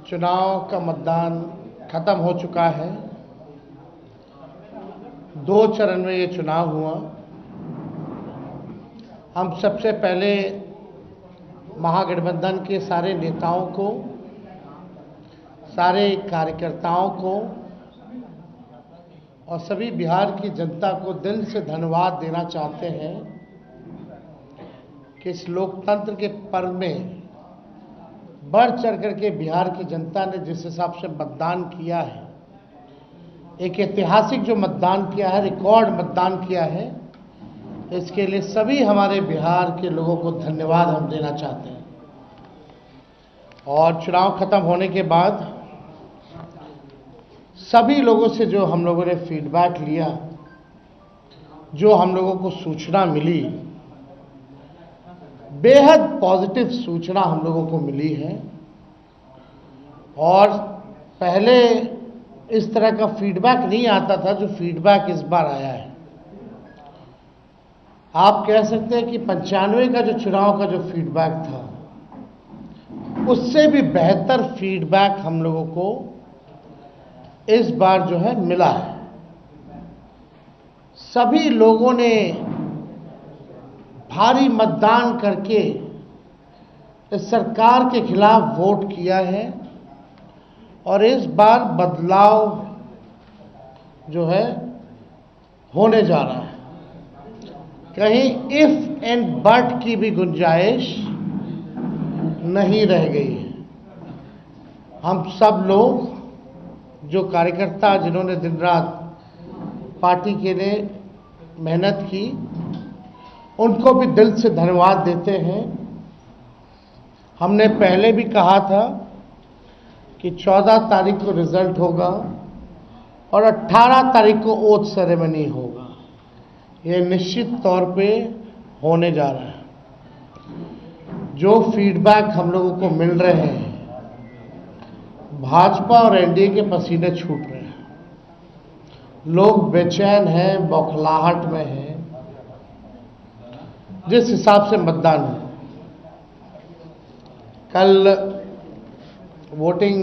चुनाव का मतदान खत्म हो चुका है। 2 चरण में ये चुनाव हुआ। हम सबसे पहले महागठबंधन के सारे नेताओं को, सारे कार्यकर्ताओं को और सभी बिहार की जनता को दिल से धन्यवाद देना चाहते हैं कि इस लोकतंत्र के पर्व में बढ़ चढ़ करके बिहार की जनता ने जिस हिसाब से मतदान किया है, एक ऐतिहासिक जो मतदान किया है, रिकॉर्ड मतदान किया है, इसके लिए सभी हमारे बिहार के लोगों को धन्यवाद हम देना चाहते हैं। और चुनाव खत्म होने के बाद सभी लोगों से जो हम लोगों ने फीडबैक लिया, जो हम लोगों को सूचना मिली, बेहद पॉजिटिव सूचना हम लोगों को मिली है। और पहले इस तरह का फीडबैक नहीं आता था जो फीडबैक इस बार आया है। आप कह सकते हैं कि 95 का जो चुनाव का जो फीडबैक था, उससे भी बेहतर फीडबैक हम लोगों को इस बार जो है मिला है। सभी लोगों ने भारी मतदान करके इस सरकार के खिलाफ वोट किया है और इस बार बदलाव जो है होने जा रहा है। कहीं इफ एंड बट की भी गुंजाइश नहीं रह गई है। हम सब लोग जो कार्यकर्ता जिन्होंने दिन रात पार्टी के लिए मेहनत की, उनको भी दिल से धन्यवाद देते हैं। हमने पहले भी कहा था कि 14 तारीख को रिजल्ट होगा और 18 तारीख को ओथ सेरेमनी होगा। ये निश्चित तौर पे होने जा रहा है। जो फीडबैक हम लोगों को मिल रहे हैं, भाजपा और एनडीए के पसीने छूट रहे हैं। लोग बेचैन हैं, बौखलाहट में हैं। जिस हिसाब से मतदान है, कल वोटिंग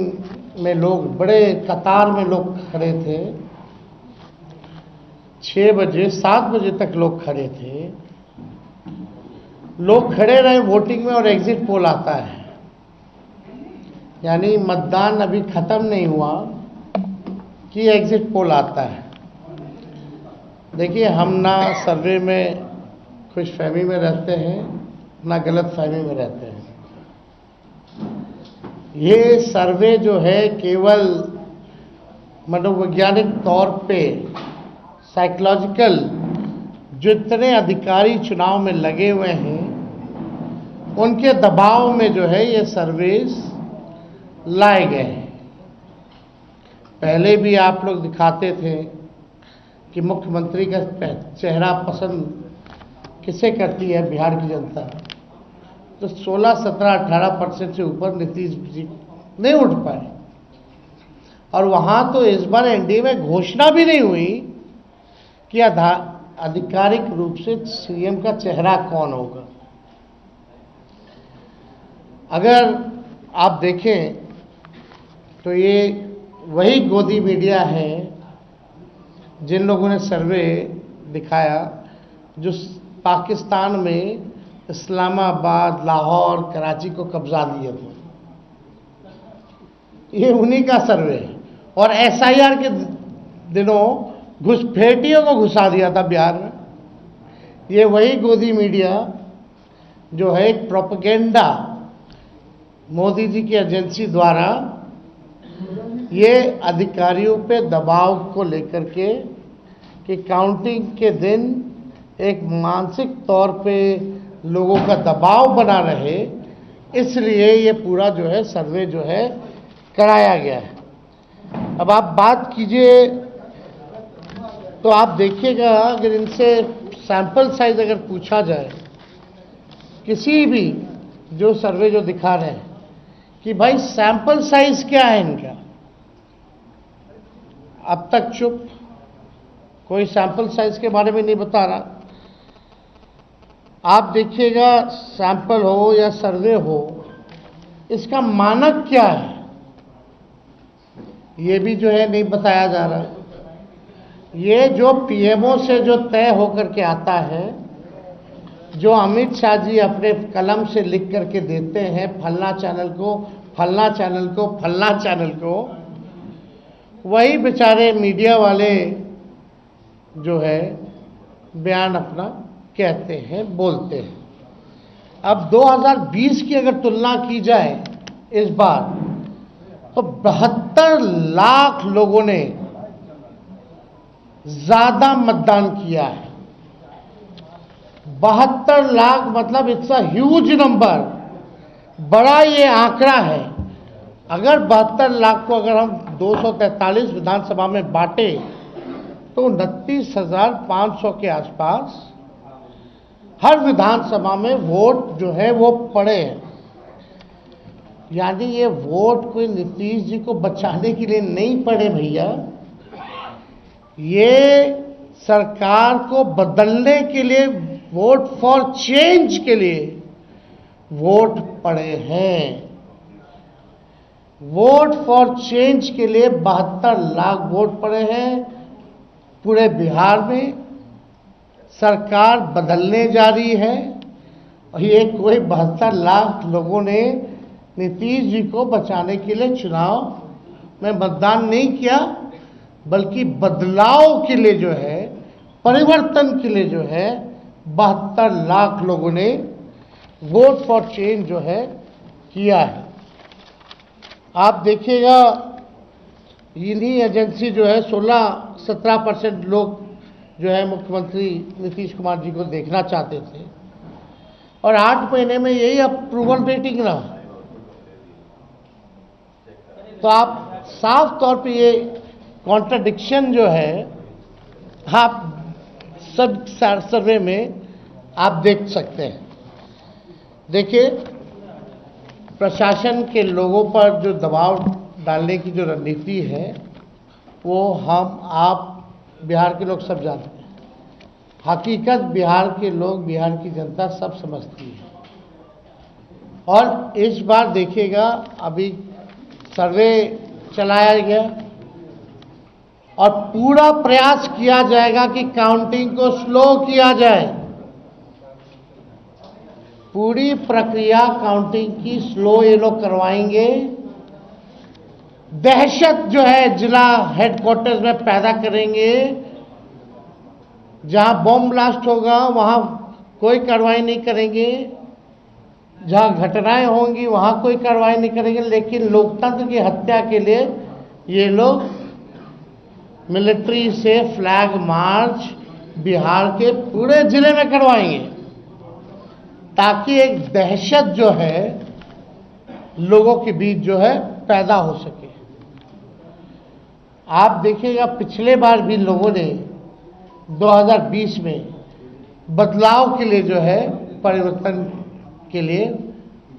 में लोग बड़े कतार में लोग खड़े थे। 6 बजे 7 बजे तक लोग खड़े थे। लोग खड़े रहे वोटिंग में और एग्जिट पोल आता है, यानी मतदान अभी खत्म नहीं हुआ कि एग्जिट पोल आता है। देखिए, हम ना सर्वे में खुशफहमी में रहते हैं, ना गलत फहमी में रहते हैं। ये सर्वे जो है केवल मनोवैज्ञानिक तौर पे, साइकोलॉजिकल, जितने अधिकारी चुनाव में लगे हुए हैं उनके दबाव में जो है ये सर्वेस लाए गए हैं। पहले भी आप लोग दिखाते थे कि मुख्यमंत्री का चेहरा पसंद किसे करती है बिहार की जनता, तो 16, 17, 18% से ऊपर नीतीश जी नहीं उठ पाए। और वहां तो इस बार एनडीए में घोषणा भी नहीं हुई कि आधिकारिक रूप से सीएम का चेहरा कौन होगा। अगर आप देखें तो ये वही गोदी मीडिया है जिन लोगों ने सर्वे दिखाया, जो पाकिस्तान में इस्लामाबाद, लाहौर, कराची को कब्जा दिए थे। ये उन्हीं का सर्वे है। और एसआईआर के दिनों घुसपैठियों को घुसा दिया था बिहार में। ये वही गोदी मीडिया जो है एक प्रोपेगेंडा मोदी जी की एजेंसी द्वारा ये अधिकारियों पे दबाव को लेकर के कि काउंटिंग के दिन एक मानसिक तौर पे लोगों का दबाव बना रहे, इसलिए ये पूरा जो है सर्वे जो है कराया गया है। अब आप बात कीजिए तो आप देखिएगा, अगर इनसे सैंपल साइज अगर पूछा जाए, किसी भी जो सर्वे जो दिखा रहे हैं कि भाई सैंपल साइज क्या है इनका, अब तक चुप, कोई सैंपल साइज के बारे में नहीं बता रहा। आप देखिएगा, सैंपल हो या सर्वे हो, इसका मानक क्या है, ये भी जो है नहीं बताया जा रहा। ये जो पीएमओ से जो तय होकर के आता है, जो अमित शाह जी अपने कलम से लिख करके देते हैं, फलना चैनल को, फलना चैनल को, फलना चैनल को, वही बेचारे मीडिया वाले जो है बयान अपना कहते हैं, बोलते हैं। अब 2020 की अगर तुलना की जाए इस बार, तो 72 लाख लोगों ने ज्यादा मतदान किया है। 72 लाख मतलब इट्स अ ह्यूज नंबर, बड़ा ये आंकड़ा है। अगर 72 लाख को अगर हम 243 विधानसभा में बांटे तो 29,500 के आसपास हर विधानसभा में वोट जो है वो पड़े हैं। यानी ये वोट कोई नीतीश जी को बचाने के लिए नहीं पड़े भैया, ये सरकार को बदलने के लिए, वोट फॉर चेंज के लिए वोट पड़े हैं। वोट फॉर चेंज के लिए 72 लाख वोट पड़े हैं। पूरे बिहार में सरकार बदलने जा रही है और ये कोई 72 लाख लोगों ने नीतीश जी को बचाने के लिए चुनाव में मतदान नहीं किया, बल्कि बदलाव के लिए जो है, परिवर्तन के लिए जो है 72 लाख लोगों ने वोट फॉर चेंज जो है किया है। आप देखिएगा, इन्हीं एजेंसी जो है 16-17% लोग जो है मुख्यमंत्री नीतीश कुमार जी को देखना चाहते थे, और 8 महीने में यही अप्रूवल रेटिंग रहा। तो आप साफ तौर पे ये कॉन्ट्रडिक्शन जो है आप सब सर्वे में आप देख सकते हैं। देखिए, प्रशासन के लोगों पर जो दबाव डालने की जो रणनीति है, वो हम आप बिहार के लोग सब जानते हैं। हकीकत बिहार के लोग, बिहार की जनता सब समझती है। और इस बार देखिएगा, अभी सर्वे चलाया गया और पूरा प्रयास किया जाएगा कि काउंटिंग को स्लो किया जाए। पूरी प्रक्रिया काउंटिंग की स्लो ये लोग करवाएंगे। दहशत जो है जिला हेडक्वार्टर्स में पैदा करेंगे। जहां बॉम्ब ब्लास्ट होगा वहां कोई कार्रवाई नहीं करेंगे, जहां घटनाएं होंगी वहां कोई कार्रवाई नहीं करेंगे। लेकिन लोकतंत्र की हत्या के लिए ये लोग मिलिट्री से फ्लैग मार्च बिहार के पूरे जिले में करवाएंगे, ताकि एक दहशत जो है लोगों के बीच जो है पैदा हो सके। आप देखिएगा, पिछले बार भी लोगों ने 2020 में बदलाव के लिए जो है, परिवर्तन के लिए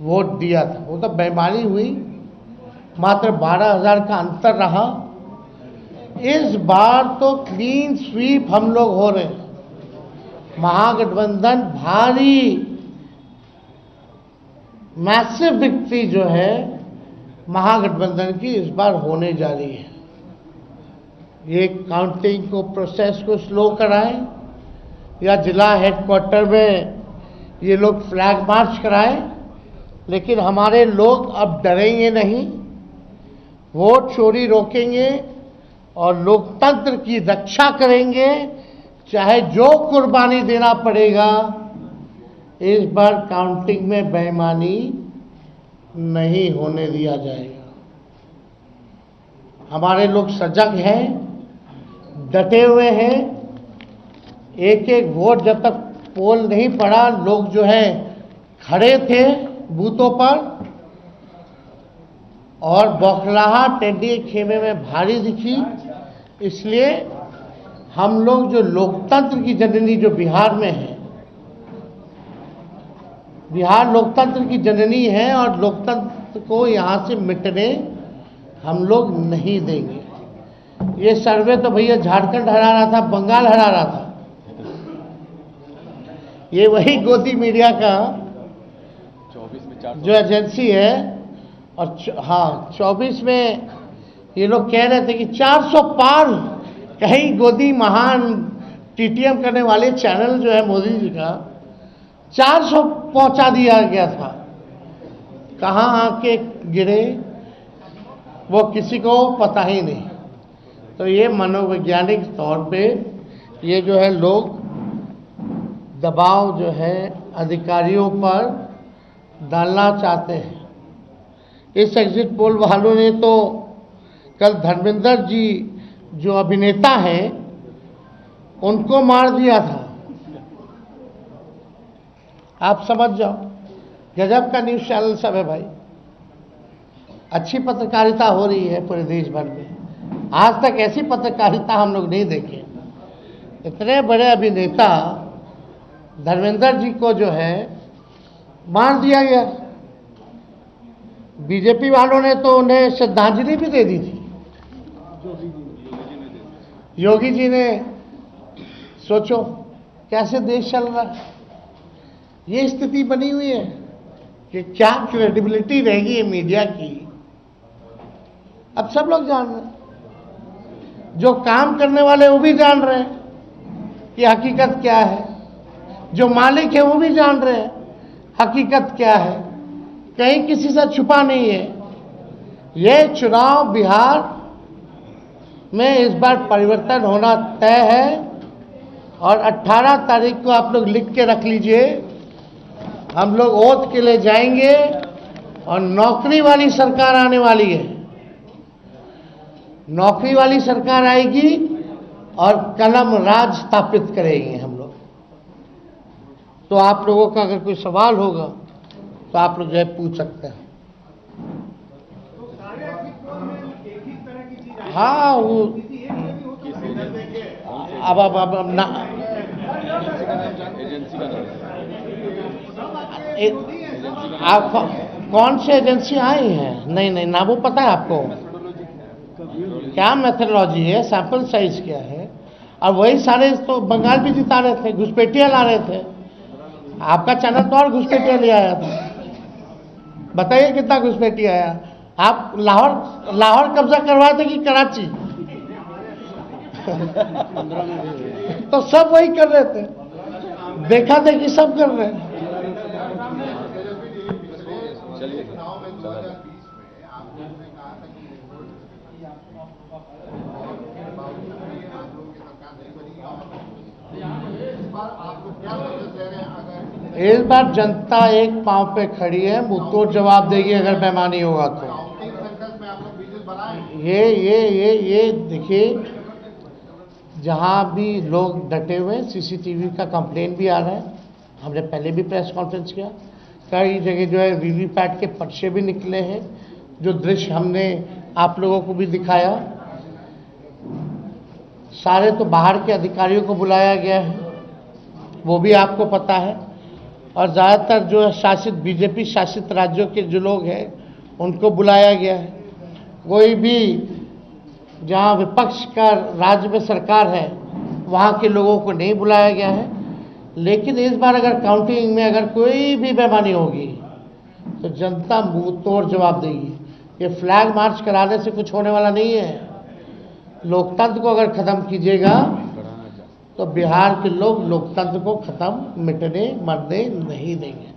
वोट दिया था। वो तो बेईमानी हुई, मात्र 12,000 का अंतर रहा। इस बार तो क्लीन स्वीप हम लोग हो रहे हैं। महागठबंधन भारी मैसिव विक्ट्री जो है महागठबंधन की इस बार होने जा रही है। ये काउंटिंग को, प्रोसेस को स्लो कराएं, या जिला हेडक्वार्टर में ये लोग फ्लैग मार्च कराएं, लेकिन हमारे लोग अब डरेंगे नहीं। वोट चोरी रोकेंगे और लोकतंत्र की रक्षा करेंगे, चाहे जो कुर्बानी देना पड़ेगा। इस बार काउंटिंग में बेईमानी नहीं होने दिया जाएगा। हमारे लोग सजग हैं, डटे हुए हैं। एक एक वोट जब तक पोल नहीं पड़ा, लोग जो है खड़े थे बूथों पर, और बौखलाहट एनडीए खेमे में भारी दिखी। इसलिए हम लोग जो लोकतंत्र की जननी जो बिहार में है, बिहार लोकतंत्र की जननी है, और लोकतंत्र को यहाँ से मिटने हम लोग नहीं देंगे। ये सर्वे तो भैया झारखंड हरा रहा था, बंगाल हरा रहा था। ये वही गोदी मीडिया का 24 में जो एजेंसी है, और हाँ 24 में ये लोग कह रहे थे कि 400 पार कहीं गोदी महान टीटीएम करने वाले चैनल जो है मोदी जी का 400 पहुंचा दिया गया था। कहाँ आके गिरे वो किसी को पता ही नहीं। तो ये मनोवैज्ञानिक तौर पे ये जो है लोग दबाव जो है अधिकारियों पर डालना चाहते हैं। इस एग्जिट पोल वालों ने तो कल धर्मेंद्र जी जो अभिनेता हैं उनको मार दिया था। आप समझ जाओ, गजब का न्यूज़ चैनल सब है भाई। अच्छी पत्रकारिता हो रही है पूरे देश भर में। आज तक ऐसी पत्रकारिता हम लोग नहीं देखे। इतने बड़े अभिनेता धर्मेंद्र जी को जो है मार दिया गया। बीजेपी वालों ने तो उन्हें श्रद्धांजलि भी दे दी थी। योगी जी ने, सोचो कैसे देश चल रहा है। ये स्थिति बनी हुई है कि क्या क्रेडिबिलिटी रहेगी मीडिया की। अब सब लोग जान रहे हैं, जो काम करने वाले वो भी जान रहे हैं कि हकीकत क्या है, जो मालिक है वो भी जान रहे हैं हकीकत क्या है। कहीं किसी से छुपा नहीं है। ये चुनाव बिहार में इस बार परिवर्तन होना तय है और 18 तारीख को आप लोग लिख के रख लीजिए। हम लोग ओथ के लिए जाएंगे और नौकरी वाली सरकार आने वाली है। नौकरी वाली सरकार आएगी और कलम राज स्थापित करेंगे हम लोग। तो आप लोगों का अगर कोई सवाल होगा तो आप लोग जो है पूछ सकते हैं। हाँ वो अब ना आप कौन से एजेंसी आई हैं? नहीं ना वो पता है आपको क्या मेथोडोलॉजी है, सैंपल साइज क्या है। और वही सारे तो बंगाल भी जिता रहे थे, घुसपैठिया ला रहे थे। आपका चैनल तो और घुसपैठिया ले आया था। बताइए कितना घुसपैठिया आया। आप लाहौर कब्जा करवाए थे कि कराची? तो सब वही कर रहे थे, देखा देखी सब कर रहे हैं। इस बार जनता एक पांव पे खड़ी है, मुंहतोड़ जवाब देगी अगर बेईमानी होगा तो। ये देखिए, जहां भी लोग डटे हुए, सीसीटीवी का कंप्लेन भी आ रहा है। हमने पहले भी प्रेस कॉन्फ्रेंस किया। कई जगह जो है वीवीपैट के पर्चे भी निकले हैं, जो दृश्य हमने आप लोगों को भी दिखाया। सारे तो बाहर के अधिकारियों को बुलाया गया है, वो भी आपको पता है। और ज़्यादातर जो है शासित बीजेपी शासित राज्यों के जो लोग हैं उनको बुलाया गया है। कोई भी जहां विपक्ष का राज्य में सरकार है वहां के लोगों को नहीं बुलाया गया है। लेकिन इस बार अगर काउंटिंग में अगर कोई भी बेईमानी होगी तो जनता मुंह तोड़ जवाब देगी। ये फ्लैग मार्च कराने से कुछ होने वाला नहीं है। लोकतंत्र को अगर खत्म कीजिएगा तो बिहार के लोग लोकतंत्र को खत्म मिटने मरने नहीं देंगे।